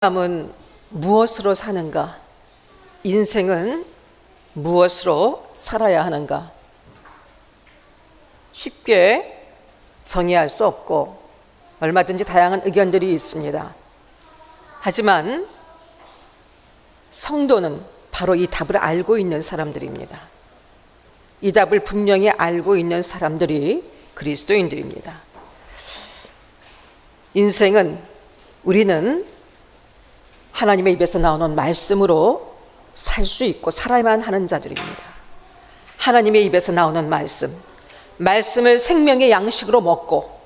사람은 무엇으로 사는가? 인생은 무엇으로 살아야 하는가? 쉽게 정의할 수 없고 얼마든지 다양한 의견들이 있습니다. 하지만 성도는 바로 이 답을 알고 있는 사람들입니다. 이 답을 분명히 알고 있는 사람들이 그리스도인들입니다. 인생은 우리는 하나님의 입에서 나오는 말씀으로 살 수 있고 살아야만 하는 자들입니다. 하나님의 입에서 나오는 말씀을 생명의 양식으로 먹고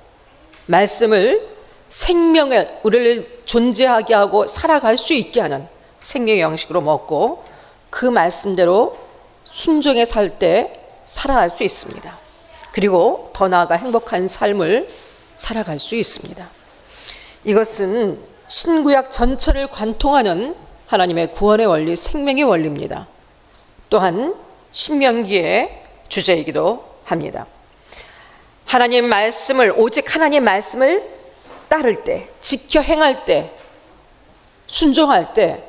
말씀을 생명의 우리를 존재하게 하고 살아갈 수 있게 하는 생명의 양식으로 먹고 그 말씀대로 순종해 살 때 살아갈 수 있습니다. 그리고 더 나아가 행복한 삶을 살아갈 수 있습니다. 이것은 신구약 전체를 관통하는 하나님의 구원의 원리, 생명의 원리입니다. 또한 신명기의 주제이기도 합니다. 하나님 말씀을, 오직 하나님 말씀을 따를 때, 지켜 행할 때, 순종할 때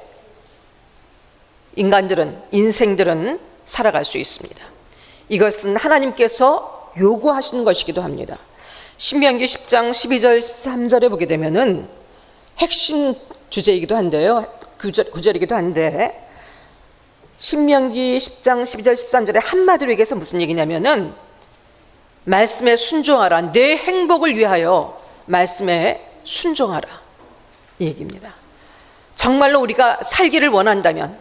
인생들은 살아갈 수 있습니다. 이것은 하나님께서 요구하시는 것이기도 합니다. 신명기 10장 12절 13절에 보게 되면은 핵심 주제이기도 한데요. 구절이기도 한데 신명기 10장 12절 13절에 한마디로 얘기해서 무슨 얘기냐면은 말씀에 순종하라. 내 행복을 위하여 말씀에 순종하라. 이 얘기입니다. 정말로 우리가 살기를 원한다면,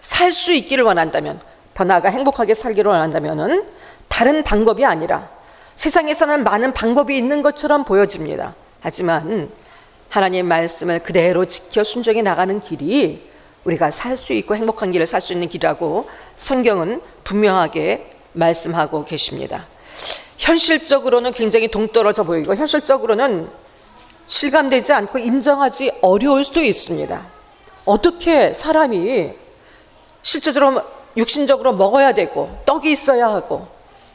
살 수 있기를 원한다면, 더 나아가 행복하게 살기를 원한다면은 다른 방법이 아니라 세상에서는 많은 방법이 있는 것처럼 보여집니다. 하지만 하나님의 말씀을 그대로 지켜 순종해 나가는 길이 우리가 살 수 있고 행복한 길을 살 수 있는 길이라고 성경은 분명하게 말씀하고 계십니다. 현실적으로는 굉장히 동떨어져 보이고 현실적으로는 실감되지 않고 인정하지 어려울 수도 있습니다. 어떻게 사람이 실제적으로 육신적으로 먹어야 되고 떡이 있어야 하고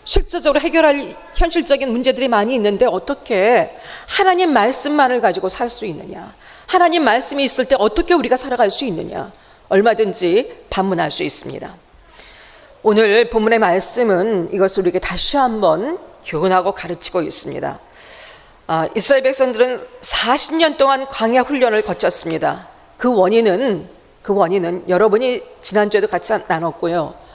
실제적으로 해결할 현실적인 문제들이 많이 있는데 어떻게 하나님 말씀만을 가지고 살 수 있느냐? 하나님 말씀이 있을 때 어떻게 우리가 살아갈 수 있느냐? 얼마든지 반문할 수 있습니다. 오늘 본문의 말씀은 이것을 우리에게 다시 한번 교훈하고 가르치고 있습니다. 이스라엘 백성들은 40년 동안 광야 훈련을 거쳤습니다. 그 원인은 여러분이 지난주에도 같이 나눴고요.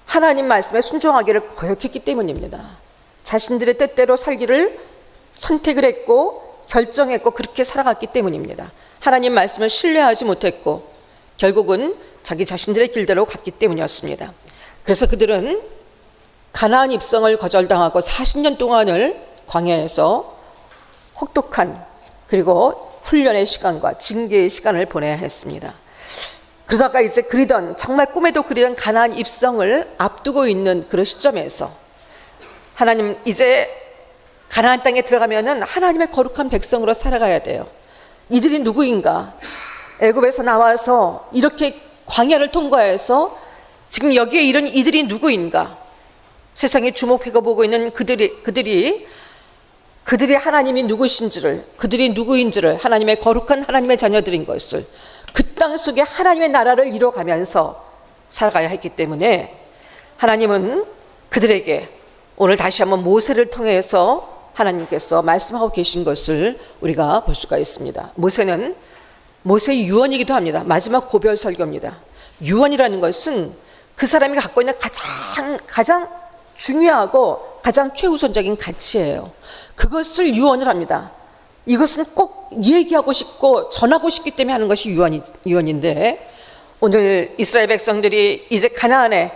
하나님 말씀에 순종하기를 거역했기 때문입니다. 자신들의 뜻대로 살기를 선택을 했고 결정했고 그렇게 살아갔기 때문입니다. 하나님 말씀을 신뢰하지 못했고 결국은 자기 자신들의 길대로 갔기 때문이었습니다. 그래서 그들은 가나안 입성을 거절당하고 40년 동안을 광야에서 혹독한 그리고 훈련의 시간과 징계의 시간을 보내야 했습니다. 그러다가 이제 정말 꿈에도 그리던 가나안 입성을 앞두고 있는 그런 시점에서 하나님 이제 가나안 땅에 들어가면은 하나님의 거룩한 백성으로 살아가야 돼요. 이들이 누구인가? 애굽에서 나와서 이렇게 광야를 통과해서 지금 여기에 이른 이들이 누구인가? 세상에 주목해가 보고 있는 그들이 하나님이 누구신지를, 그들이 누구인지를, 하나님의 거룩한 하나님의 자녀들인 것을 그 땅 속에 하나님의 나라를 이뤄가면서 살아가야 했기 때문에 하나님은 그들에게 오늘 다시 한번 모세를 통해서 하나님께서 말씀하고 계신 것을 우리가 볼 수가 있습니다. 모세는 모세의 유언이기도 합니다. 마지막 고별 설교입니다. 유언이라는 것은 그 사람이 갖고 있는 가장 중요하고 가장 최우선적인 가치예요. 그것을 유언을 합니다. 이것은 꼭 얘기하고 싶고 전하고 싶기 때문에 하는 것이 유언인데 오늘 이스라엘 백성들이 이제 가나안에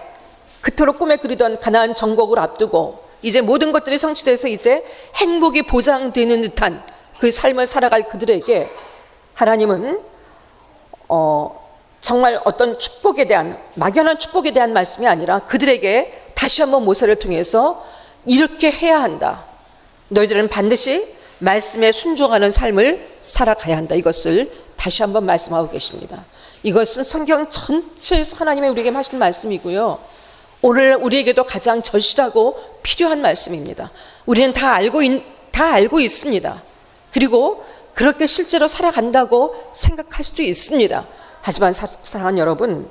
그토록 꿈에 그리던 가나안 정복을 앞두고 이제 모든 것들이 성취돼서 이제 행복이 보장되는 듯한 그 삶을 살아갈 그들에게 하나님은 정말 어떤 축복에 대한 막연한 축복에 대한 말씀이 아니라 그들에게 다시 한번 모세를 통해서 이렇게 해야 한다. 너희들은 반드시 말씀에 순종하는 삶을 살아가야 한다. 이것을 다시 한번 말씀하고 계십니다. 이것은 성경 전체에서 하나님의 우리에게 하신 말씀이고요. 오늘 우리에게도 가장 절실하고 필요한 말씀입니다. 우리는 다 알고 있습니다. 그리고 그렇게 실제로 살아간다고 생각할 수도 있습니다. 하지만 사랑하는 여러분,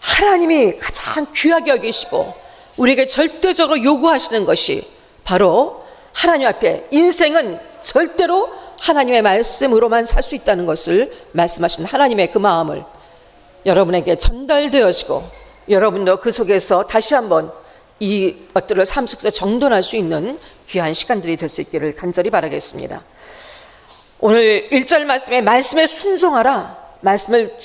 하나님이 가장 귀하게 여기시고 우리에게 절대적으로 요구하시는 것이 바로 하나님 앞에 인생은 절대로 하나님의 말씀으로만 살 수 있다는 것을 말씀하신 하나님의 그 마음을 여러분에게 전달되어지고 여러분도 그 속에서 다시 한번 이 것들을 삶 속에서 정돈할 수 있는 귀한 시간들이 될 수 있기를 간절히 바라겠습니다. 오늘 1절 말씀에 순종하라, 말씀을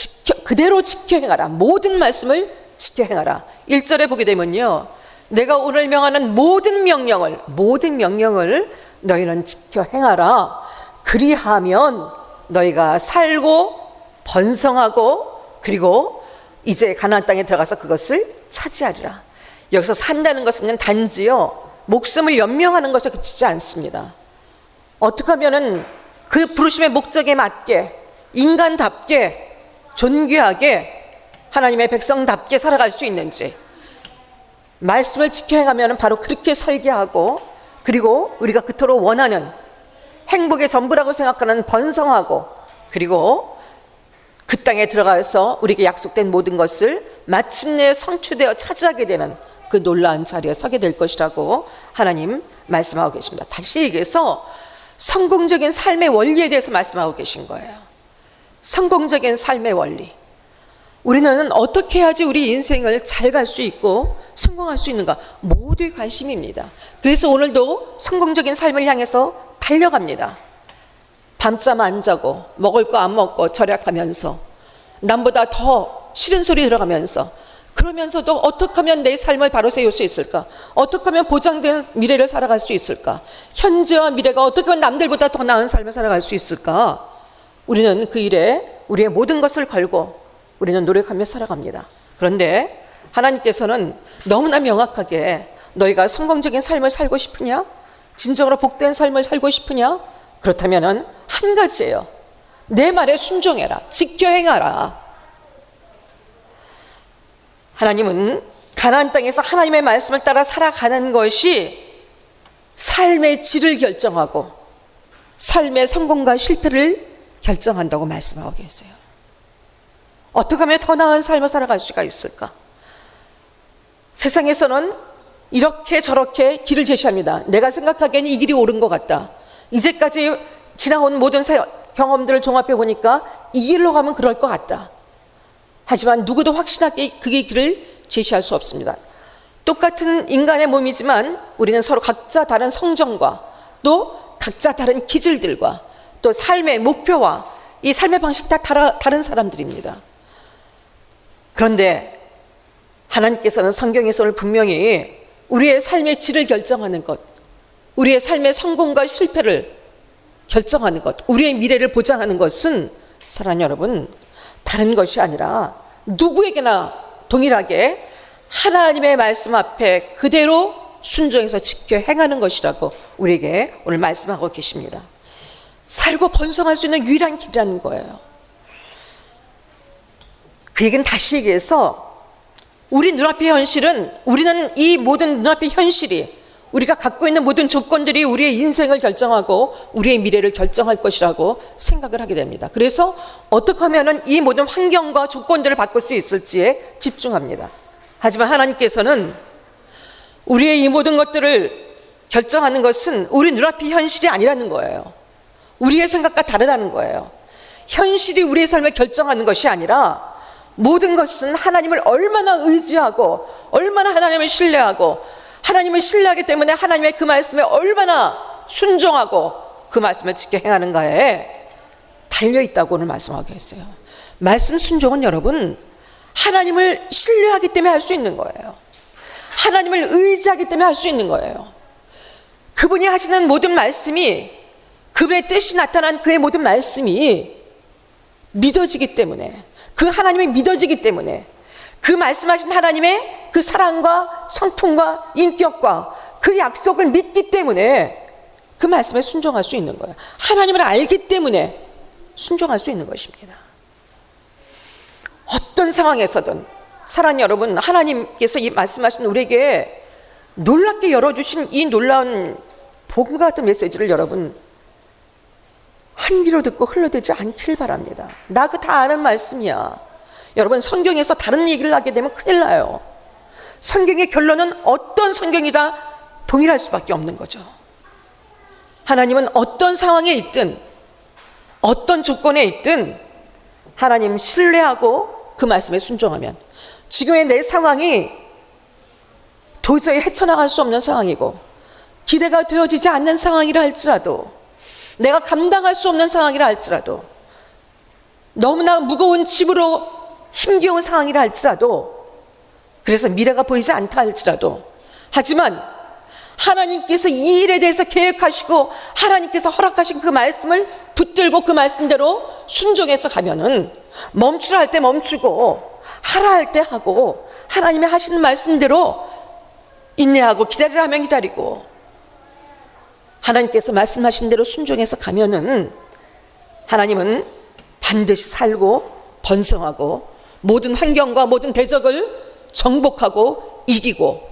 그대로 지켜 행하라, 모든 말씀을 지켜 행하라. 1절에 보게 되면요, 내가 오늘 명하는 모든 명령을 너희는 지켜 행하라. 그리하면 너희가 살고 번성하고 그리고 이제 가나안 땅에 들어가서 그것을 차지하리라. 여기서 산다는 것은 단지요, 목숨을 연명하는 것에 그치지 않습니다. 어떻게 하면은 그 부르심의 목적에 맞게 인간답게 존귀하게 하나님의 백성답게 살아갈 수 있는지, 말씀을 지켜 행하면 바로 그렇게 살게 하고, 그리고 우리가 그토록 원하는 행복의 전부라고 생각하는 번성하고, 그리고 그 땅에 들어가서 우리에게 약속된 모든 것을 마침내 성취되어 차지하게 되는 그 놀라운 자리에 서게 될 것이라고 하나님 말씀하고 계십니다. 다시 얘기해서 성공적인 삶의 원리에 대해서 말씀하고 계신 거예요. 성공적인 삶의 원리. 우리는 어떻게 해야지 우리 인생을 잘 갈 수 있고 성공할 수 있는가, 모두의 관심입니다. 그래서 오늘도 성공적인 삶을 향해서 달려갑니다. 밤잠 안 자고 먹을 거 안 먹고 절약하면서 남보다 더 싫은 소리 들어가면서, 그러면서도 어떻게 하면 내 삶을 바로 세울 수 있을까, 어떻게 하면 보장된 미래를 살아갈 수 있을까, 현재와 미래가 어떻게 하면 남들보다 더 나은 삶을 살아갈 수 있을까, 우리는 그 일에 우리의 모든 것을 걸고 우리는 노력하며 살아갑니다. 그런데 하나님께서는 너무나 명확하게 너희가 성공적인 삶을 살고 싶으냐, 진정으로 복된 삶을 살고 싶으냐, 그렇다면 한 가지예요. 내 말에 순종해라, 지켜 행하라. 하나님은 가나안 땅에서 하나님의 말씀을 따라 살아가는 것이 삶의 질을 결정하고 삶의 성공과 실패를 결정한다고 말씀하고 계세요. 어떻게 하면 더 나은 삶을 살아갈 수가 있을까? 세상에서는 이렇게 저렇게 길을 제시합니다. 내가 생각하기에는 이 길이 옳은 것 같다. 이제까지 지나온 모든 경험들을 종합해 보니까 이 길로 가면 그럴 것 같다. 하지만 누구도 확신하게 그게 길을 제시할 수 없습니다. 똑같은 인간의 몸이지만 우리는 서로 각자 다른 성정과 또 각자 다른 기질들과 또 삶의 목표와 이 삶의 방식 다 다른 사람들입니다. 그런데 하나님께서는 성경에서 오늘 분명히 우리의 삶의 질을 결정하는 것, 우리의 삶의 성공과 실패를 결정하는 것, 우리의 미래를 보장하는 것은 사랑하는 여러분, 다른 것이 아니라 누구에게나 동일하게 하나님의 말씀 앞에 그대로 순종해서 지켜 행하는 것이라고 우리에게 오늘 말씀하고 계십니다. 살고 번성할 수 있는 유일한 길이라는 거예요. 그 얘기는 다시 얘기해서 우리 눈앞의 현실은, 우리는 이 모든 눈앞의 현실이, 우리가 갖고 있는 모든 조건들이 우리의 인생을 결정하고 우리의 미래를 결정할 것이라고 생각을 하게 됩니다. 그래서 어떻게 하면 이 모든 환경과 조건들을 바꿀 수 있을지에 집중합니다. 하지만 하나님께서는 우리의 이 모든 것들을 결정하는 것은 우리 눈앞의 현실이 아니라는 거예요. 우리의 생각과 다르다는 거예요. 현실이 우리의 삶을 결정하는 것이 아니라 모든 것은 하나님을 얼마나 의지하고 얼마나 하나님을 신뢰하고 하나님을 신뢰하기 때문에 하나님의 그 말씀에 얼마나 순종하고 그 말씀을 지켜 행하는가에 달려있다고 오늘 말씀하고 있어요. 말씀 순종은 여러분, 하나님을 신뢰하기 때문에 할 수 있는 거예요. 하나님을 의지하기 때문에 할 수 있는 거예요. 그분이 하시는 모든 말씀이, 그분의 뜻이 나타난 그의 모든 말씀이 믿어지기 때문에, 그 하나님이 믿어지기 때문에, 그 말씀하신 하나님의 그 사랑과 성품과 인격과 그 약속을 믿기 때문에 그 말씀에 순종할 수 있는 거예요. 하나님을 알기 때문에 순종할 수 있는 것입니다. 어떤 상황에서든 사랑하는 여러분, 하나님께서 이 말씀하신 우리에게 놀랍게 열어주신 이 놀라운 복음 같은 메시지를 여러분 한 귀로 듣고 흘러들지 않길 바랍니다. 나 그 다 아는 말씀이야. 여러분, 성경에서 다른 얘기를 하게 되면 큰일 나요. 성경의 결론은 어떤 성경이다 동일할 수밖에 없는 거죠. 하나님은 어떤 상황에 있든 어떤 조건에 있든 하나님 신뢰하고 그 말씀에 순종하면, 지금의 내 상황이 도저히 헤쳐나갈 수 없는 상황이고 기대가 되어지지 않는 상황이라 할지라도, 내가 감당할 수 없는 상황이라 할지라도, 너무나 무거운 짐으로 힘겨운 상황이라 할지라도, 그래서 미래가 보이지 않다 할지라도, 하지만 하나님께서 이 일에 대해서 계획하시고 하나님께서 허락하신 그 말씀을 붙들고 그 말씀대로 순종해서 가면은, 멈추라 할 때 멈추고 하라 할 때 하고 하나님이 하시는 말씀대로 인내하고 기다리라 하면 기다리고 하나님께서 말씀하신 대로 순종해서 가면은, 하나님은 반드시 살고 번성하고 모든 환경과 모든 대적을 정복하고 이기고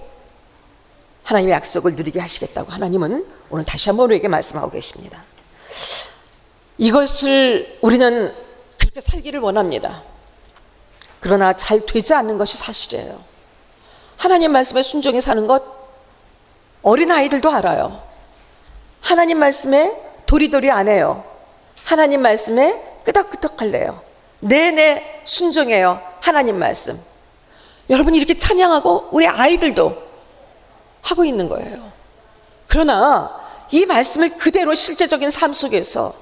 하나님의 약속을 누리게 하시겠다고 하나님은 오늘 다시 한번 우리에게 말씀하고 계십니다. 이것을 우리는 그렇게 살기를 원합니다. 그러나 잘 되지 않는 것이 사실이에요. 하나님 말씀에 순종해 사는 것 어린아이들도 알아요. 하나님 말씀에 도리도리 안 해요. 하나님 말씀에 끄덕끄덕할래요. 네네 순종해요. 하나님 말씀. 여러분, 이렇게 찬양하고 우리 아이들도 하고 있는 거예요. 그러나 이 말씀을 그대로 실제적인 삶 속에서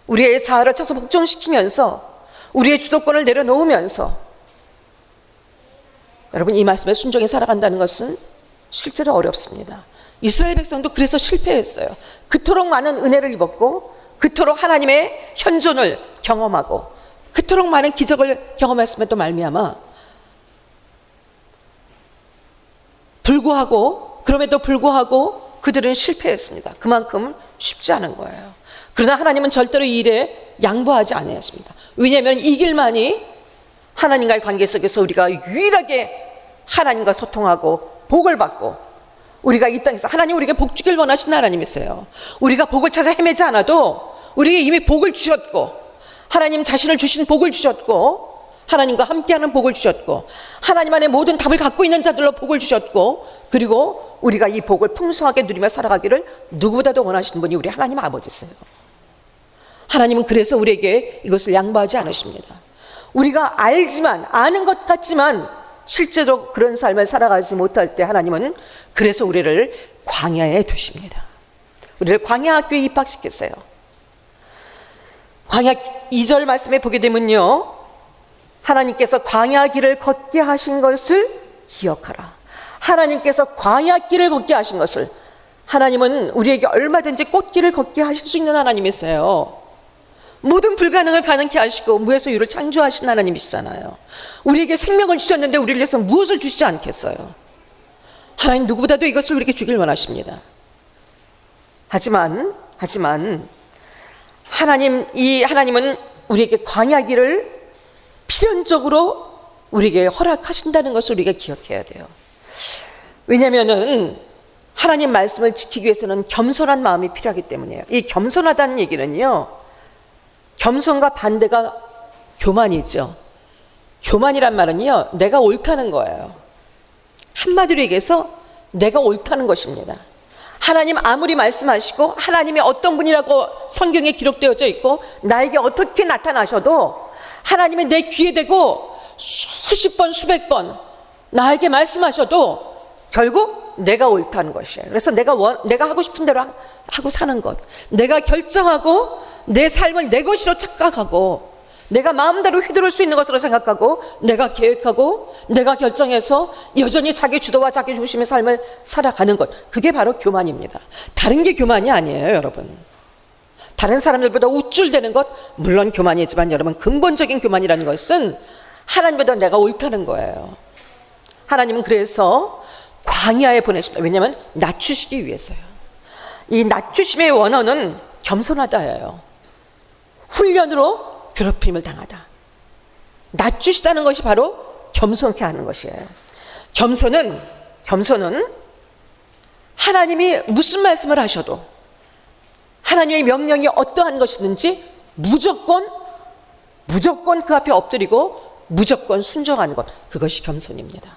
우리의 자아를 쳐서 복종시키면서 우리의 주도권을 내려놓으면서, 여러분, 이 말씀에 순종해 살아간다는 것은 실제로 어렵습니다. 이스라엘 백성도 그래서 실패했어요. 그토록 많은 은혜를 입었고 그토록 하나님의 현존을 경험하고 그토록 많은 기적을 경험했음에도 말미암아 그럼에도 불구하고 그들은 실패했습니다. 그만큼 쉽지 않은 거예요. 그러나 하나님은 절대로 이 일에 양보하지 않으셨습니다. 왜냐하면 이 길만이 하나님과의 관계 속에서 우리가 유일하게 하나님과 소통하고 복을 받고, 우리가 이 땅에서 하나님 우리에게 복 주길 원하시는 하나님이세요. 우리가 복을 찾아 헤매지 않아도 우리에게 이미 복을 주셨고, 하나님 자신을 주신 복을 주셨고, 하나님과 함께하는 복을 주셨고, 하나님 안에 모든 답을 갖고 있는 자들로 복을 주셨고, 그리고 우리가 이 복을 풍성하게 누리며 살아가기를 누구보다도 원하시는 분이 우리 하나님 아버지세요. 하나님은 그래서 우리에게 이것을 양보하지 않으십니다. 우리가 알지만, 아는 것 같지만 실제로 그런 삶을 살아가지 못할 때 하나님은 그래서 우리를 광야에 두십니다. 우리를 광야 학교에 입학시켰어요. 광야 2절 말씀에 보게 되면요, 하나님께서 광야 길을 걷게 하신 것을 기억하라. 하나님께서 광야 길을 걷게 하신 것을, 하나님은 우리에게 얼마든지 꽃길을 걷게 하실 수 있는 하나님이세요. 모든 불가능을 가능케 하시고 무에서 유를 창조하신 하나님이시잖아요. 우리에게 생명을 주셨는데 우리를 위해서 무엇을 주시지 않겠어요? 하나님 누구보다도 이것을 우리에게 주길 원하십니다. 하지만 하나님은 우리에게 광야 길을 필연적으로 우리에게 허락하신다는 것을 우리가 기억해야 돼요. 왜냐하면은 하나님 말씀을 지키기 위해서는 겸손한 마음이 필요하기 때문이에요. 이 겸손하다는 얘기는요, 겸손과 반대가 교만이죠. 교만이란 말은요, 내가 옳다는 거예요. 한마디로 얘기해서 내가 옳다는 것입니다. 하나님 아무리 말씀하시고 하나님이 어떤 분이라고 성경에 기록되어져 있고 나에게 어떻게 나타나셔도 하나님이 내 귀에 대고 수십 번 수백 번 나에게 말씀하셔도 결국 내가 옳다는 것이에요. 그래서 내가 하고 싶은 대로 하고 사는 것, 내가 결정하고 내 삶을 내 것으로 착각하고 내가 마음대로 휘두를 수 있는 것으로 생각하고 내가 계획하고 내가 결정해서 여전히 자기 주도와 자기 중심의 삶을 살아가는 것, 그게 바로 교만입니다. 다른 게 교만이 아니에요, 여러분. 다른 사람들보다 우쭐대는 것 물론 교만이지만 여러분, 근본적인 교만이라는 것은 하나님보다 내가 옳다는 거예요. 하나님은 그래서 광야에 보내십니다. 왜냐하면 낮추시기 위해서요. 이 낮추심의 원어는 겸손하다예요. 훈련으로 괴롭힘을 당하다. 낮추시다는 것이 바로 겸손케 하는 것이에요. 겸손은 하나님이 무슨 말씀을 하셔도, 하나님의 명령이 어떠한 것이든지 무조건 그 앞에 엎드리고 무조건 순종하는 것, 그것이 겸손입니다.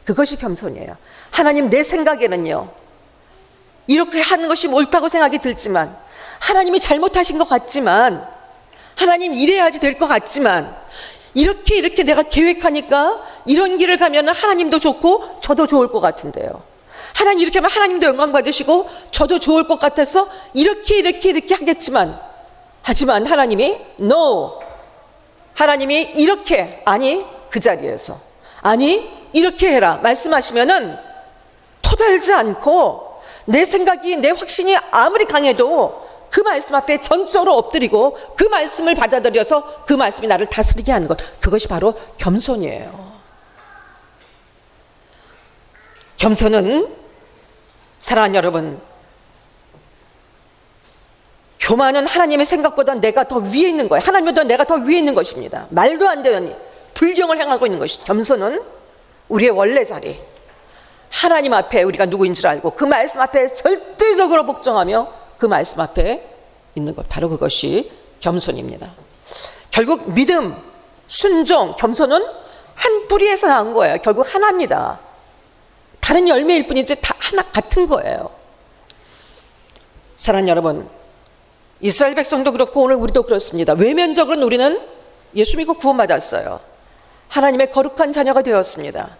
그것이 겸손이에요. 하나님, 내 생각에는요, 이렇게 하는 것이 옳다고 생각이 들지만, 하나님이 잘못하신 것 같지만, 하나님 이래야지 될 것 같지만, 이렇게 내가 계획하니까 이런 길을 가면 하나님도 좋고 저도 좋을 것 같은데요. 하나님 이렇게 하면 하나님도 영광 받으시고 저도 좋을 것 같아서 이렇게 하겠지만, 하지만 하나님이 no, 하나님이 이렇게, 아니 그 자리에서, 아니 이렇게 해라 말씀하시면은 토달지 않고, 내 생각이, 내 확신이 아무리 강해도 그 말씀 앞에 전적으로 엎드리고 그 말씀을 받아들여서 그 말씀이 나를 다스리게 하는 것, 그것이 바로 겸손이에요. 겸손은, 사랑하는 여러분, 교만은 하나님의 생각보다 내가 더 위에 있는 거예요. 하나님보다 내가 더 위에 있는 것입니다. 말도 안 되는 불경을 행하고 있는 것이. 겸손은 우리의 원래 자리, 하나님 앞에 우리가 누구인 줄 알고 그 말씀 앞에 절대적으로 복종하며 그 말씀 앞에 있는 것, 바로 그것이 겸손입니다. 결국 믿음, 순종, 겸손은 한 뿌리에서 나온 거예요. 결국 하나입니다. 다른 열매일 뿐이지 다 하나 같은 거예요. 사랑하는 여러분, 이스라엘 백성도 그렇고 오늘 우리도 그렇습니다. 외면적으로는 우리는 예수 믿고 구원받았어요. 하나님의 거룩한 자녀가 되었습니다.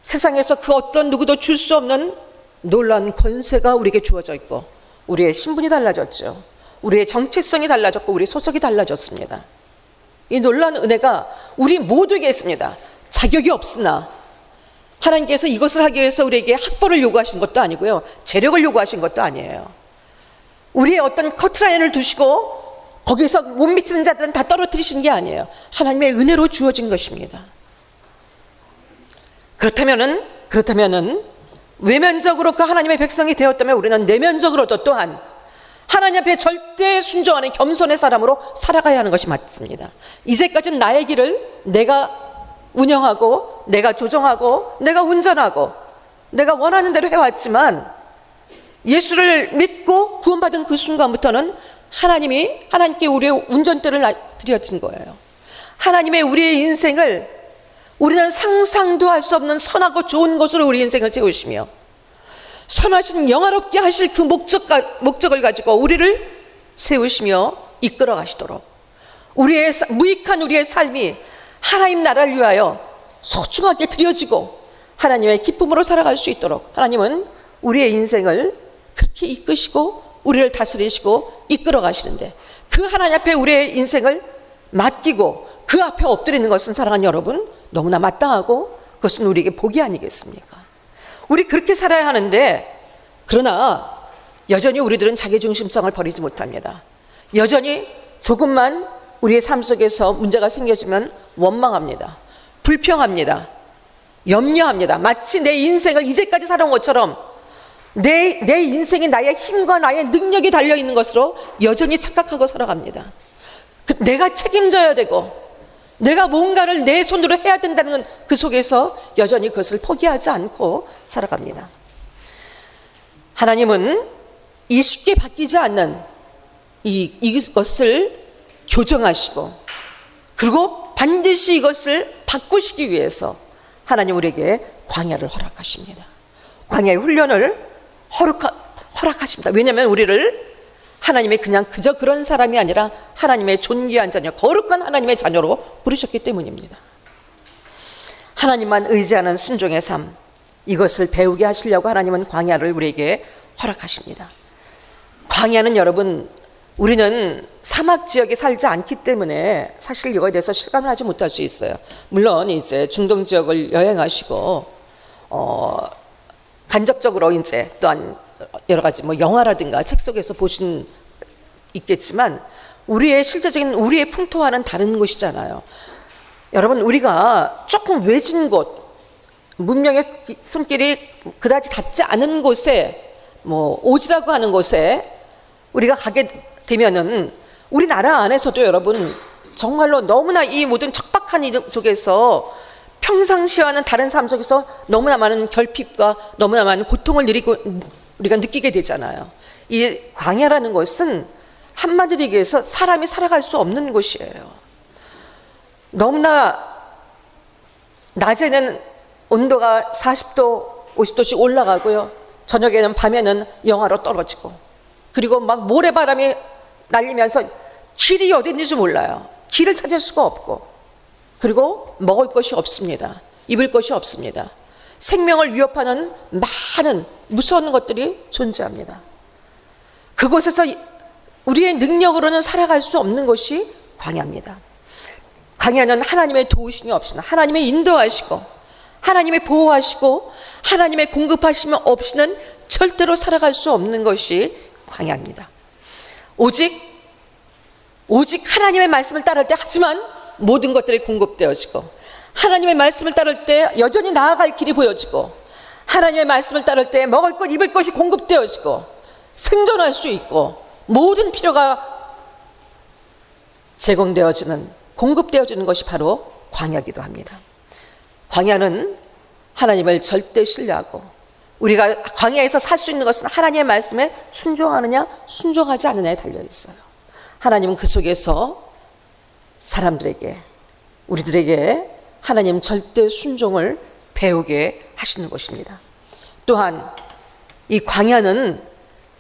세상에서 그 어떤 누구도 줄 수 없는 놀라운 권세가 우리에게 주어져 있고, 우리의 신분이 달라졌죠. 우리의 정체성이 달라졌고 우리의 소속이 달라졌습니다. 이 놀라운 은혜가 우리 모두에게 있습니다. 자격이 없으나 하나님께서 이것을 하기 위해서 우리에게 학벌을 요구하신 것도 아니고요, 재력을 요구하신 것도 아니에요. 우리의 어떤 커트라인을 두시고 거기서 못 미치는 자들은 다 떨어뜨리신 게 아니에요. 하나님의 은혜로 주어진 것입니다. 그렇다면은 외면적으로 그 하나님의 백성이 되었다면 우리는 내면적으로도 또한 하나님 앞에 절대 순종하는 겸손의 사람으로 살아가야 하는 것이 맞습니다. 이제까지는 나의 길을 내가 운영하고 내가 조정하고 내가 운전하고 내가 원하는 대로 해왔지만, 예수를 믿고 구원받은 그 순간부터는 하나님께 우리의 운전대를 드려진 거예요. 하나님의 우리의 인생을, 우리는 상상도 할 수 없는 선하고 좋은 것으로 우리 인생을 채우시며 선하신 영화롭게 하실 그 목적을 가지고 우리를 세우시며 이끌어 가시도록, 우리의 무익한 우리의 삶이 하나님 나라를 위하여 소중하게 드려지고 하나님의 기쁨으로 살아갈 수 있도록 하나님은 우리의 인생을 그렇게 이끄시고 우리를 다스리시고 이끌어 가시는데, 그 하나님 앞에 우리의 인생을 맡기고 그 앞에 엎드리는 것은, 사랑하는 여러분, 너무나 마땅하고 그것은 우리에게 복이 아니겠습니까? 우리 그렇게 살아야 하는데, 그러나 여전히 우리들은 자기중심성을 버리지 못합니다. 여전히 조금만 우리의 삶 속에서 문제가 생겨지면 원망합니다. 불평합니다. 염려합니다. 마치 내 인생을 이제까지 살아온 것처럼 내 인생이 나의 힘과 나의 능력이 달려있는 것으로 여전히 착각하고 살아갑니다. 내가 책임져야 되고 내가 뭔가를 내 손으로 해야 된다는 그 속에서 여전히 그것을 포기하지 않고 살아갑니다. 하나님은 이 쉽게 바뀌지 않는 이것을 교정하시고, 그리고 반드시 이것을 바꾸시기 위해서 하나님 우리에게 광야를 허락하십니다. 광야의 훈련을 허락하십니다. 왜냐하면 우리를 하나님의 그저 그런 사람이 아니라 하나님의 존귀한 자녀, 거룩한 하나님의 자녀로 부르셨기 때문입니다. 하나님만 의지하는 순종의 삶, 이것을 배우게 하시려고 하나님은 광야를 우리에게 허락하십니다. 광야는 여러분, 우리는 사막 지역에 살지 않기 때문에 사실 이거에 대해서 실감을 하지 못할 수 있어요. 물론 이제 중동 지역을 여행하시고 간접적으로 이제 또한 여러 가지 영화라든가 책 속에서 보신 있겠지만, 우리의 실제적인 우리의 풍토와는 다른 곳이잖아요. 여러분, 우리가 조금 외진 곳, 문명의 손길이 그다지 닿지 않은 곳에, 오지라고 하는 곳에 우리가 가게 되면은 우리나라 안에서도 여러분 정말로 너무나 이 모든 척박한 일 속에서 평상시와는 다른 삶 속에서 너무나 많은 결핍과 너무나 많은 고통을 우리가 느끼게 되잖아요. 이 광야라는 것은 한마디로 얘기해서 사람이 살아갈 수 없는 곳이에요. 너무나 낮에는 온도가 40도, 50도씩 올라가고요. 저녁에는 밤에는 영하로 떨어지고, 그리고 막 모래바람이 날리면서 길이 어딘지 몰라요. 길을 찾을 수가 없고, 그리고 먹을 것이 없습니다. 입을 것이 없습니다. 생명을 위협하는 많은 무서운 것들이 존재합니다. 그곳에서 우리의 능력으로는 살아갈 수 없는 것이 광야입니다. 광야는 하나님의 도우심이 없이는, 하나님의 인도하시고 하나님의 보호하시고 하나님의 공급하심이 없이는 절대로 살아갈 수 없는 것이 광야입니다. 오직 하나님의 말씀을 따를 때, 하지만 모든 것들이 공급되어지고, 하나님의 말씀을 따를 때 여전히 나아갈 길이 보여지고, 하나님의 말씀을 따를 때 먹을 것, 입을 것이 공급되어지고 생존할 수 있고, 모든 필요가 제공되어지는, 공급되어지는 것이 바로 광야이기도 합니다. 광야는 하나님을 절대 신뢰하고, 우리가 광야에서 살 수 있는 것은 하나님의 말씀에 순종하느냐 순종하지 않느냐에 달려 있어요. 하나님은 그 속에서 사람들에게, 우리들에게 하나님 절대 순종을 배우게 하시는 것입니다. 또한 이 광야는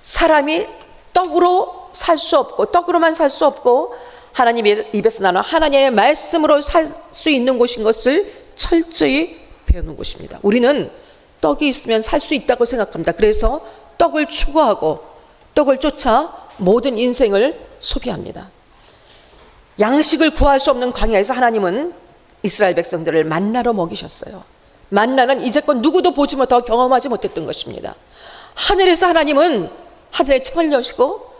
사람이 떡으로 살 수 없고, 떡으로만 살 수 없고, 하나님의 입에서 나는 하나님의 말씀으로 살 수 있는 곳인 것을 철저히 배우는 곳입니다. 우리는 떡이 있으면 살 수 있다고 생각합니다. 그래서 떡을 추구하고 떡을 쫓아 모든 인생을 소비합니다. 양식을 구할 수 없는 광야에서 하나님은 이스라엘 백성들을 만나로 먹이셨어요. 만나는 이제껏 누구도 보지 못하고 경험하지 못했던 것입니다. 하늘에서 하나님은 하늘의 창을 여시고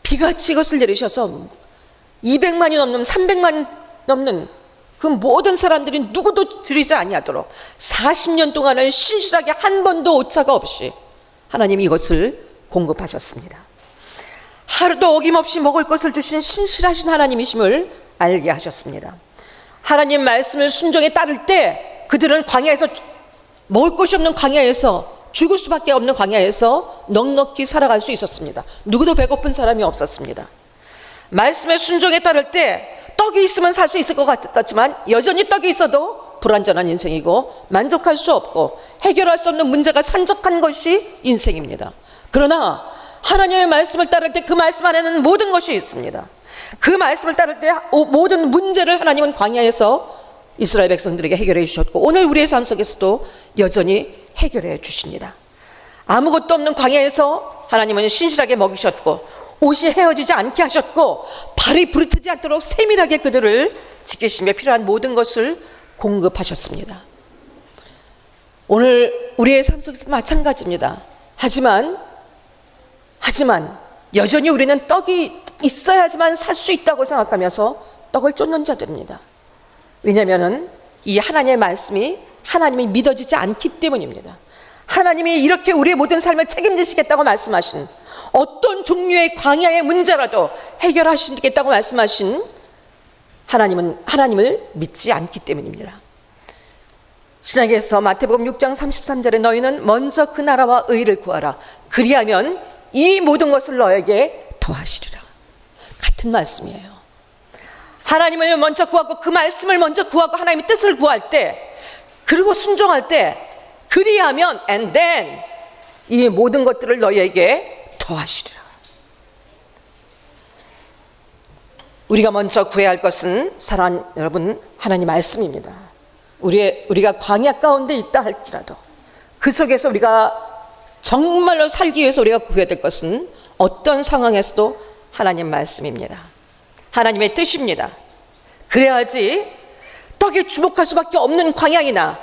비같이 이것을 내리셔서 200만이 넘는, 300만 넘는 그 모든 사람들이 누구도 줄이지 아니하도록 40년 동안은 신실하게 한 번도 오차가 없이 하나님이 이것을 공급하셨습니다. 하루도 어김없이 먹을 것을 주신 신실하신 하나님이심을 알게 하셨습니다. 하나님 말씀을 순종에 따를 때 그들은 광야에서, 먹을 것이 없는 광야에서, 죽을 수밖에 없는 광야에서 넉넉히 살아갈 수 있었습니다. 누구도 배고픈 사람이 없었습니다. 말씀의 순종에 따를 때 떡이 있으면 살 수 있을 것 같지만 여전히 떡이 있어도 불완전한 인생이고, 만족할 수 없고 해결할 수 없는 문제가 산적한 것이 인생입니다. 그러나 하나님의 말씀을 따를 때 그 말씀 안에는 모든 것이 있습니다. 그 말씀을 따를 때 모든 문제를 하나님은 광야에서 이스라엘 백성들에게 해결해 주셨고, 오늘 우리의 삶 속에서도 여전히 해결해 주십니다. 아무것도 없는 광야에서 하나님은 신실하게 먹이셨고, 옷이 헤어지지 않게 하셨고, 발이 부르트지 않도록 세밀하게 그들을 지키시며 필요한 모든 것을 공급하셨습니다. 오늘 우리의 삶 속에서도 마찬가지입니다. 하지만 여전히 우리는 떡이 있어야지만 살 수 있다고 생각하면서 떡을 쫓는 자들입니다. 왜냐하면 이 하나님의 말씀이 하나님이 믿어지지 않기 때문입니다. 하나님이 이렇게 우리의 모든 삶을 책임지시겠다고 말씀하신, 어떤 종류의 광야의 문제라도 해결하시겠다고 말씀하신 하나님은 하나님을 믿지 않기 때문입니다. 신약에서 마태복음 6장 33절에 너희는 먼저 그 나라와 의를 구하라. 그리하면 이 모든 것을 너에게 더하시리라. 같은 말씀이에요. 하나님을 먼저 구하고 그 말씀을 먼저 구하고 하나님의 뜻을 구할 때, 그리고 순종할 때, 그리하면 and then 이 모든 것들을 너희에게 더하시리라. 우리가 먼저 구해야 할 것은, 사랑하는 여러분, 하나님 말씀입니다. 우리가 광야 가운데 있다 할지라도 그 속에서 우리가 정말로 살기 위해서 우리가 구해야 될 것은 어떤 상황에서도 하나님 말씀입니다. 하나님의 뜻입니다. 그래야지 떡에 주목할 수밖에 없는 광야이나,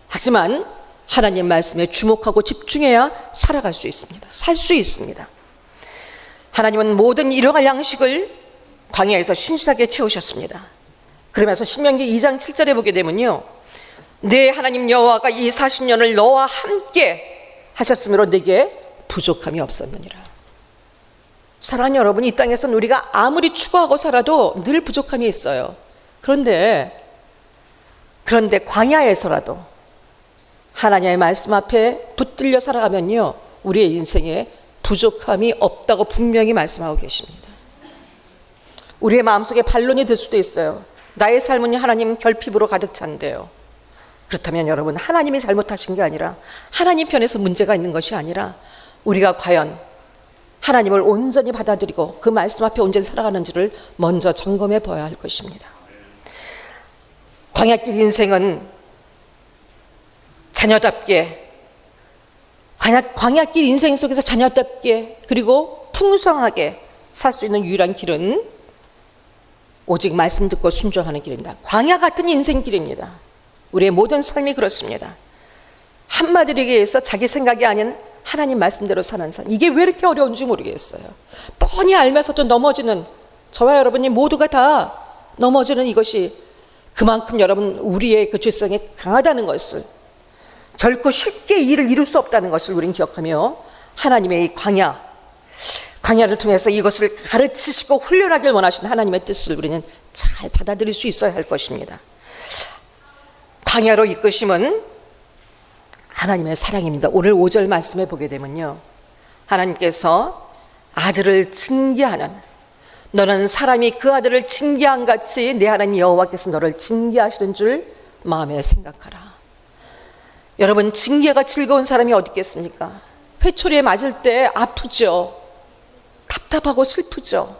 하지만 하나님 말씀에 주목하고 집중해야 살아갈 수 있습니다. 살 수 있습니다. 하나님은 모든 일용할 양식을 광야에서 신실하게 채우셨습니다. 그러면서 신명기 2장 7절에 보게 되면요, 내 하나님 여호와가 이 40년을 너와 함께 하셨으므로 내게 부족함이 없었느니라. 사랑하는 여러분, 이 땅에서는 우리가 아무리 추구하고 살아도 늘 부족함이 있어요. 그런데 광야에서라도 하나님의 말씀 앞에 붙들려 살아가면요, 우리의 인생에 부족함이 없다고 분명히 말씀하고 계십니다. 우리의 마음속에 반론이 들 수도 있어요. 나의 삶은 하나님 결핍으로 가득 찬데요. 그렇다면 여러분, 하나님이 잘못하신 게 아니라, 하나님 편에서 문제가 있는 것이 아니라, 우리가 과연 하나님을 온전히 받아들이고 그 말씀 앞에 온전히 살아가는지를 먼저 점검해 봐야 할 것입니다. 광야길 인생은 자녀답게, 광야길 인생 속에서 자녀답게 그리고 풍성하게 살 수 있는 유일한 길은 오직 말씀 듣고 순종하는 길입니다. 광야 같은 인생길입니다. 우리의 모든 삶이 그렇습니다. 한마디로 얘기해서 자기 생각이 아닌 하나님 말씀대로 사는 삶, 이게 왜 이렇게 어려운지 모르겠어요. 뻔히 알면서도 넘어지는, 저와 여러분이 모두가 다 넘어지는 이것이 그만큼 여러분 우리의 그 죄성이 강하다는 것을, 결코 쉽게 일을 이룰 수 없다는 것을 우리는 기억하며, 하나님의 이 광야를 통해서 이것을 가르치시고 훈련하길 원하시는 하나님의 뜻을 우리는 잘 받아들일 수 있어야 할 것입니다. 광야로 이끄심은 하나님의 사랑입니다. 오늘 5절 말씀에 보게 되면요, 하나님께서 아들을 징계하는, 너는 사람이 그 아들을 징계한 같이 내 하나님 여호와께서 너를 징계하시는 줄 마음에 생각하라. 여러분, 징계가 즐거운 사람이 어디 있겠습니까? 회초리에 맞을 때 아프죠. 답답하고 슬프죠.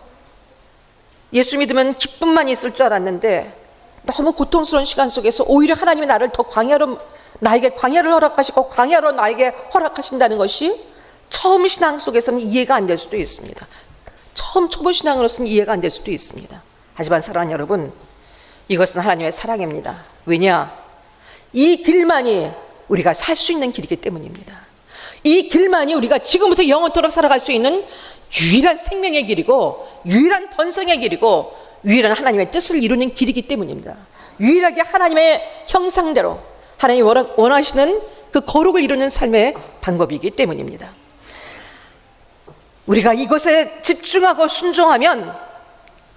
예수 믿으면 기쁨만 있을 줄 알았는데 너무 고통스러운 시간 속에서 오히려 하나님이 나를 더 나에게 광야를 허락하시고 광야로 나에게 허락하신다는 것이 처음 신앙 속에서는 이해가 안 될 수도 있습니다. 처음 초보 신앙으로서는 이해가 안 될 수도 있습니다. 하지만 사랑하는 여러분, 이것은 하나님의 사랑입니다. 왜냐? 이 길만이 우리가 살 수 있는 길이기 때문입니다. 이 길만이 우리가 지금부터 영원토록 살아갈 수 있는 유일한 생명의 길이고, 유일한 번성의 길이고, 유일한 하나님의 뜻을 이루는 길이기 때문입니다. 유일하게 하나님의 형상대로 하나님이 원하시는 그 거룩을 이루는 삶의 방법이기 때문입니다. 우리가 이것에 집중하고 순종하면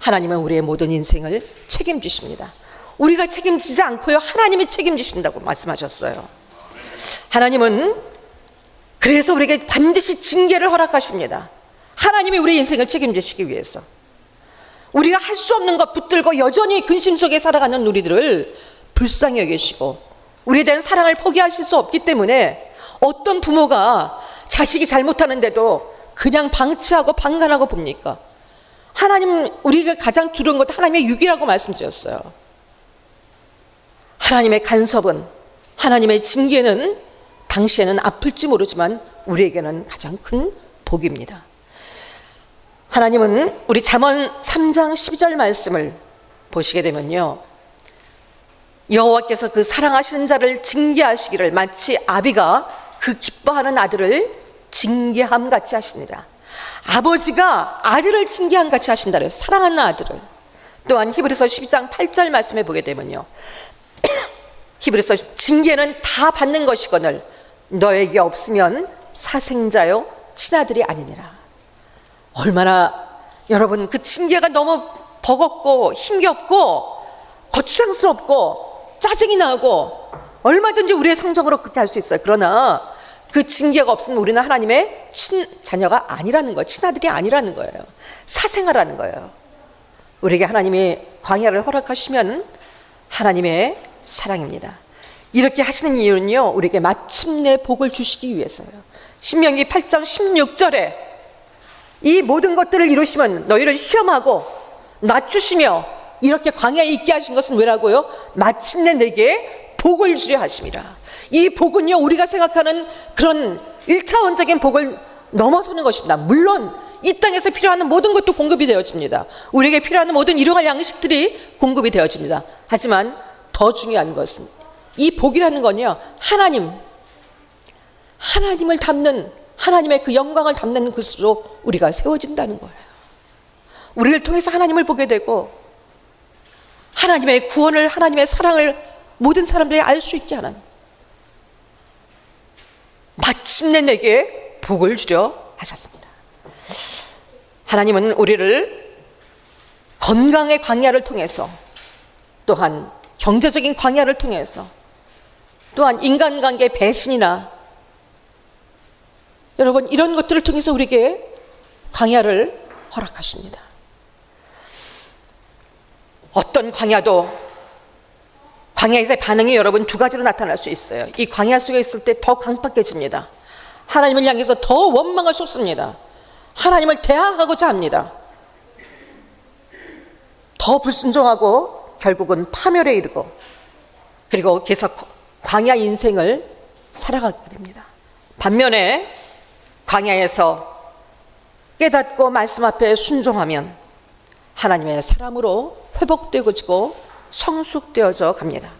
하나님은 우리의 모든 인생을 책임지십니다. 우리가 책임지지 않고요, 하나님이 책임지신다고 말씀하셨어요. 하나님은 그래서 우리에게 반드시 징계를 허락하십니다. 하나님이 우리 인생을 책임지시기 위해서. 우리가 할 수 없는 것 붙들고 여전히 근심 속에 살아가는 우리들을 불쌍히 여기시고 우리에 대한 사랑을 포기하실 수 없기 때문에, 어떤 부모가 자식이 잘못하는데도 그냥 방치하고 방관하고 봅니까? 하나님, 우리가 가장 두려운 것도 하나님의 육이라고 말씀드렸어요. 하나님의 간섭은, 하나님의 징계는 당시에는 아플지 모르지만 우리에게는 가장 큰 복입니다. 하나님은 우리 잠언 3장 12절 말씀을 보시게 되면요, 여호와께서 그 사랑하시는 자를 징계하시기를 마치 아비가 그 기뻐하는 아들을 징계함 같이 하시니라. 아버지가 아들을 징계함 같이 하신다 그래요. 사랑하는 아들을. 또한 히브리서 12장 8절 말씀에 보게 되면요, 히브리서 징계는 다 받는 것이거늘 너에게 없으면 사생자요 친아들이 아니니라. 얼마나 여러분 그 징계가 너무 버겁고 힘겹고 거추장스럽고 짜증이 나고 얼마든지 우리의 성적으로 그렇게 할 수 있어요. 그러나 그 징계가 없으면 우리는 하나님의 자녀가 아니라는 거예요. 친아들이 아니라는 거예요. 사생아라는 거예요. 우리에게 하나님이 광야를 허락하시면 하나님의 사랑입니다. 이렇게 하시는 이유는요, 우리에게 마침내 복을 주시기 위해서요. 신명기 8장 16절에 이 모든 것들을 이루시면 너희를 시험하고 낮추시며 이렇게 광야에 있게 하신 것은 왜라고요? 마침내 내게 복을 주려 하심이라. 이 복은요, 우리가 생각하는 그런 1차원적인 복을 넘어서는 것입니다. 물론 이 땅에서 필요한 모든 것도 공급이 되어집니다. 우리에게 필요한 모든 일용할 양식들이 공급이 되어집니다. 하지만 더 중요한 것은 이 복이라는 건요, 하나님을 담는, 하나님의 그 영광을 담는 것으로 우리가 세워진다는 거예요. 우리를 통해서 하나님을 보게 되고 하나님의 구원을, 하나님의 사랑을 모든 사람들이 알 수 있게 하는, 마침내 내게 복을 주려 하셨습니다. 하나님은 우리를 건강의 광야를 통해서, 또한 경제적인 광야를 통해서, 또한 인간관계 배신이나 여러분, 이런 것들을 통해서 우리에게 광야를 허락하십니다. 어떤 광야에서의 반응이 여러분 두 가지로 나타날 수 있어요. 이 광야 속에 있을 때 더 강팍해집니다. 하나님을 향해서 더 원망을 쏟습니다. 하나님을 대항하고자 합니다. 더 불순종하고 결국은 파멸에 이르고, 그리고 계속 광야 인생을 살아가게 됩니다. 반면에 광야에서 깨닫고 말씀 앞에 순종하면 하나님의 사람으로 회복되어지고 성숙되어져 갑니다.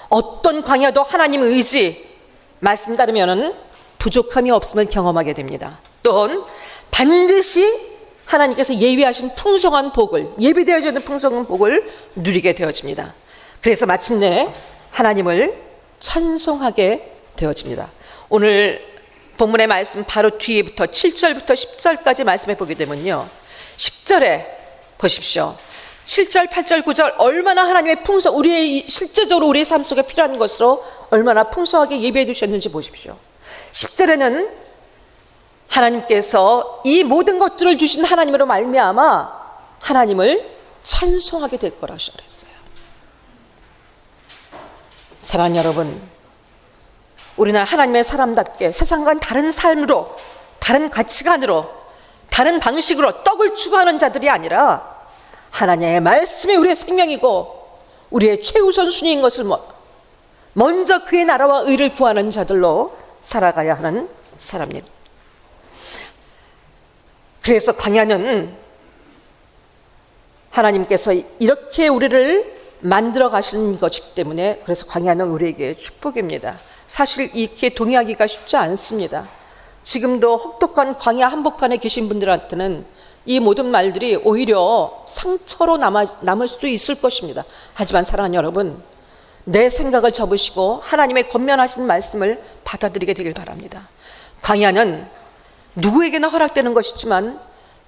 어떤 광야도 하나님 의지, 말씀 따르면 부족함이 없음을 경험하게 됩니다. 또한 반드시 하나님께서 예비하신 풍성한 복을, 예비되어져 있는 풍성한 복을 누리게 되어집니다. 그래서 마침내 하나님을 찬송하게 되어집니다. 오늘 본문의 말씀 바로 뒤에부터 7절부터 10절까지 말씀해 보게 되면요, 10절에 보십시오. 7절, 8절, 9절 얼마나 하나님의 실제적으로 우리의 삶 속에 필요한 것으로 얼마나 풍성하게 예배해 두셨는지 보십시오. 10절에는 하나님께서 이 모든 것들을 주신 하나님으로 말미암아 하나님을 찬송하게 될 거라고 그랬어요. 사랑하는 여러분, 우리는 하나님의 사람답게 세상과는 다른 삶으로, 다른 가치관으로, 다른 방식으로 떡을 추구하는 자들이 아니라 하나님의 말씀이 우리의 생명이고 우리의 최우선 순위인 것을 먼저 그의 나라와 의를 구하는 자들로 살아가야 하는 사람입니다. 그래서 광야는 하나님께서 이렇게 우리를 만들어 가신 것이기 때문에, 그래서 광야는 우리에게 축복입니다. 사실 이렇게 동의하기가 쉽지 않습니다. 지금도 혹독한 광야 한복판에 계신 분들한테는 이 모든 말들이 오히려 상처로 남을 수도 있을 것입니다. 하지만 사랑하는 여러분, 내 생각을 접으시고 하나님의 권면하신 말씀을 받아들이게 되길 바랍니다. 광야는 누구에게나 허락되는 것이지만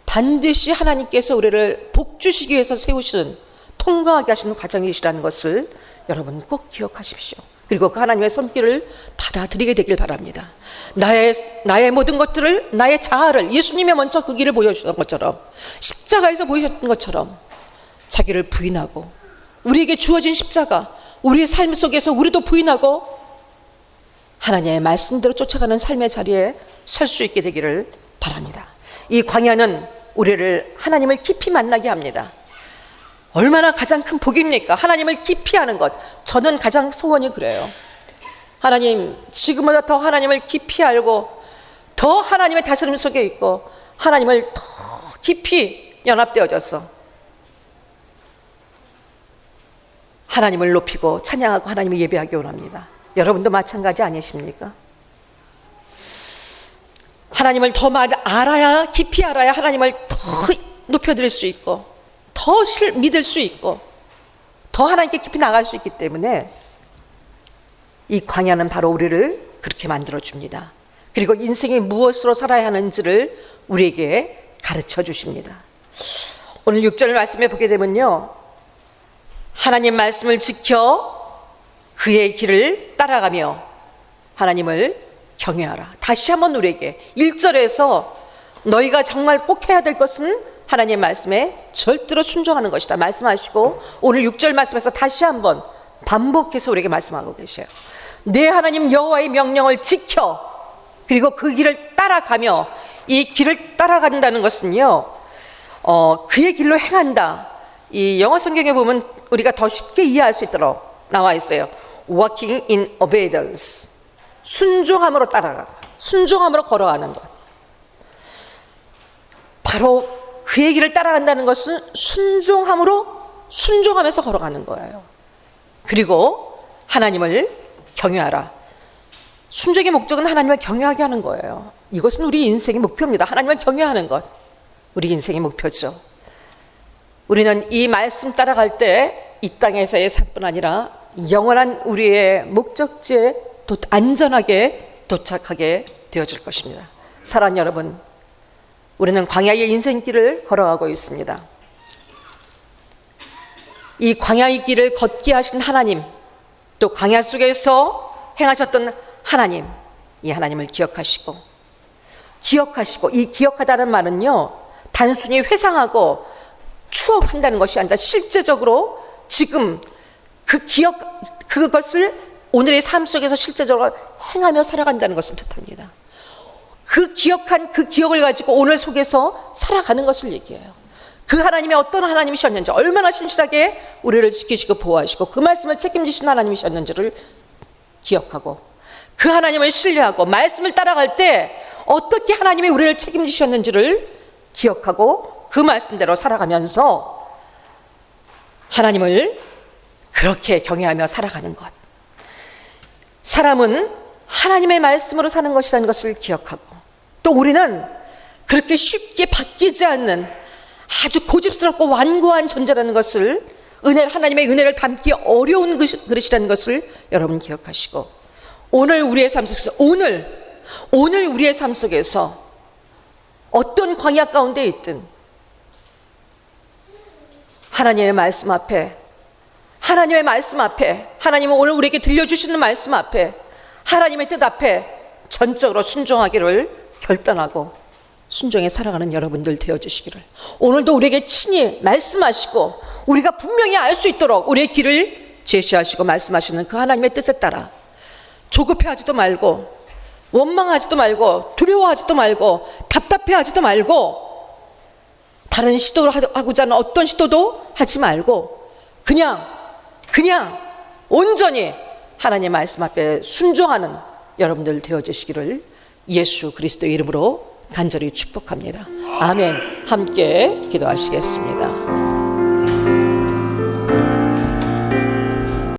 반드시 하나님께서 우리를 복 주시기 위해서 세우시는, 통과하게 하시는 과정이시라는 것을 여러분 꼭 기억하십시오. 그리고 그 하나님의 손길을 받아들이게 되길 바랍니다. 나의 모든 것들을, 나의 자아를 예수님이 먼저 그 길을 보여주셨던 것처럼, 십자가에서 보여주셨던 것처럼 자기를 부인하고, 우리에게 주어진 십자가, 우리의 삶 속에서 우리도 부인하고 하나님의 말씀대로 쫓아가는 삶의 자리에 설 수 있게 되기를 바랍니다. 이 광야는 우리를 하나님을 깊이 만나게 합니다. 얼마나 가장 큰 복입니까? 하나님을 깊이 아는 것. 저는 가장 소원이 그래요. 하나님, 지금보다 더 하나님을 깊이 알고 더 하나님의 다스림 속에 있고 하나님을 더 깊이 연합되어져서 하나님을 높이고 찬양하고 하나님을 예배하기 원합니다. 여러분도 마찬가지 아니십니까? 하나님을 더 알아야, 깊이 알아야 하나님을 더 높여드릴 수 있고 더 믿을 수 있고 더 하나님께 깊이 나갈 수 있기 때문에 이 광야는 바로 우리를 그렇게 만들어줍니다. 그리고 인생이 무엇으로 살아야 하는지를 우리에게 가르쳐 주십니다. 오늘 6절 말씀에 보게 되면요, 하나님 말씀을 지켜 그의 길을 따라가며 하나님을 경외하라. 다시 한번 우리에게 1절에서 너희가 정말 꼭 해야 될 것은 하나님 말씀에 절대로 순종하는 것이다 말씀하시고, 오늘 6절 말씀에서 다시 한번 반복해서 우리에게 말씀하고 계셔요. 내 하나님 여호와의 명령을 지켜 그리고 그 길을 따라가며, 이 길을 따라간다는 것은요, 그의 길로 행한다. 이 영어 성경에 보면 우리가 더 쉽게 이해할 수 있도록 나와 있어요. Walking in obedience. 순종함으로 따라가는 것, 순종함으로 걸어가는 것. 바로 그의 길을 따라간다는 것은 순종하면서 걸어가는 거예요. 그리고 하나님을 경외하라. 순종의 목적은 하나님을 경외하게 하는 거예요. 이것은 우리 인생의 목표입니다. 하나님을 경외하는 것, 우리 인생의 목표죠. 우리는 이 말씀 따라갈 때 이 땅에서의 삶뿐 아니라 영원한 우리의 목적지에 안전하게 도착하게 되어질 것입니다. 사랑하는 여러분, 우리는 광야의 인생길을 걸어가고 있습니다. 이 광야의 길을 걷게 하신 하나님, 또 광야 속에서 행하셨던 하나님, 이 하나님을 기억하시고 기억하시고, 이 기억하다는 말은요, 단순히 회상하고 추억한다는 것이 아니라 실제적으로 지금 그것을 오늘의 삶 속에서 실제적으로 행하며 살아간다는 것을 뜻합니다. 그 기억한 그 기억을 가지고 오늘 속에서 살아가는 것을 얘기해요. 그 하나님이 어떤 하나님이셨는지, 얼마나 신실하게 우리를 지키시고 보호하시고 그 말씀을 책임지신 하나님이셨는지를 기억하고, 그 하나님을 신뢰하고 말씀을 따라갈 때 어떻게 하나님이 우리를 책임지셨는지를 기억하고 그 말씀대로 살아가면서 하나님을 그렇게 경외하며 살아가는 것. 사람은 하나님의 말씀으로 사는 것이라는 것을 기억하고, 또 우리는 그렇게 쉽게 바뀌지 않는 아주 고집스럽고 완고한 존재라는 것을, 하나님의 은혜를 담기 어려운 그릇이라는 것을 여러분 기억하시고, 오늘 우리의 삶 속에서, 오늘 우리의 삶 속에서 어떤 광야 가운데 있든 하나님의 말씀 앞에, 하나님은 오늘 우리에게 들려주시는 말씀 앞에, 하나님의 뜻 앞에 전적으로 순종하기를 결단하고 순종에 살아가는 여러분들 되어주시기를, 오늘도 우리에게 친히 말씀하시고 우리가 분명히 알 수 있도록 우리의 길을 제시하시고 말씀하시는 그 하나님의 뜻에 따라 조급해하지도 말고, 원망하지도 말고, 두려워하지도 말고, 답답해하지도 말고, 다른 시도를 하고자 하는 어떤 시도도 하지 말고 그냥 온전히 하나님의 말씀 앞에 순종하는 여러분들 되어주시기를 예수 그리스도의 이름으로 간절히 축복합니다. 아멘. 함께 기도하시겠습니다.